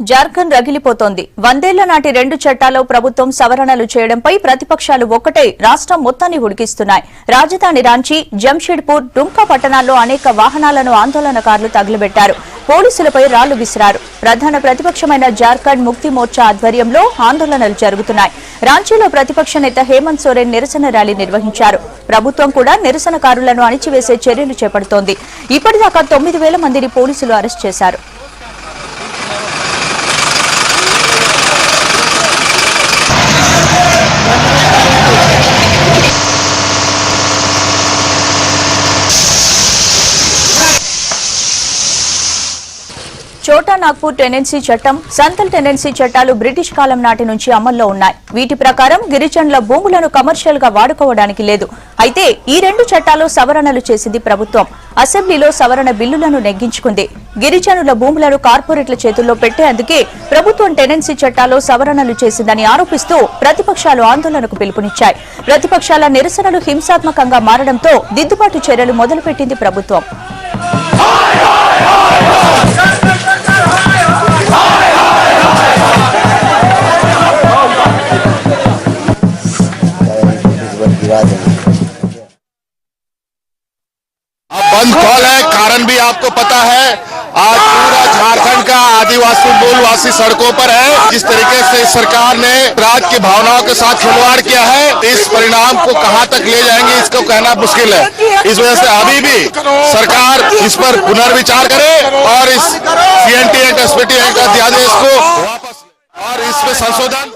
జార్ఖండ్ రగిలిపోతోంది. 100 ఏళ్ల నాటి 2 చట్టాల్లో ప్రభుత్వం సవరణలు చేయడంపై ప్రతిపక్షాలు ఒక్కటే రాష్ట్రం మొత్తాన్ని ఉడికిస్తున్నాయి. రాజధాని రాంచీ, జంషెడ్పూర్, డుమ్కా పట్టణాల్లో అనేక వాహనాలను ఆందోళనకారులు తగులబెట్టారు. పోలీసులపై రాళ్లు విసిరారు. ప్రధాన ప్రతిపక్షమైన జార్ఖండ్ ముక్తి మోర్చా ఆధ్వర్యంలో ఆందోళనలు జరుగుతున్నాయి. రాంచీలో ప్రతిపక్ష నేత హేమంత్ సోరెన్ నిరసన ర్యాలీ నిర్వహించారు. ప్రభుత్వం కూడా నిరసనకారులను అణిచివేసే చర్యలు చేపడుతోంది. ఇప్పటిదాకా 9,000 మందిని పోలీసులు అరెస్ట్ చేశారు. చోటా నాగ్పూర్ టెనెన్సీ చట్టం, సంతల్ టెనెన్సీ చట్టాలు బ్రిటిష్ కాలం నాటి నుంచి అమల్లో ఉన్నాయి. వీటి ప్రకారం గిరిజనుల భూములను కమర్షియల్ గా వాడుకోవడానికి లేదు. అయితే ఈ 2 చట్టాలు సవరణలు చేసింది ప్రభుత్వం. అసెంబ్లీలో సవరణ బిల్లులను నెగ్గించుకుంది. గిరిజనుల భూములను కార్పొరేట్ల చేతుల్లో పెట్టేందుకే ప్రభుత్వం టెనెన్సీ చట్టాల్లో సవరణలు చేసిందని ఆరోపిస్తూ ప్రతిపక్షాలు ఆందోళనకు పిలుపునిచ్చాయి. ప్రతిపక్షాల నిరసనలు హింసాత్మకంగా మారడంతో దిద్దుబాటు చర్యలు మొదలుపెట్టింది ప్రభుత్వం. बंद कॉल है, कारण भी आपको पता है। आज पूरा झारखंड का आदिवासी मूलवासी सड़कों पर है। जिस तरीके से सरकार ने राज्य की भावनाओं के साथ खिलवाड़ किया है, इस परिणाम को कहां तक ले जाएंगे इसको कहना मुश्किल है। इस वजह से अभी भी सरकार इस पर पुनर्विचार करे और इस CNT एक्ट, SPT एक्ट अध्यादेश को वापस और इसमें संशोधन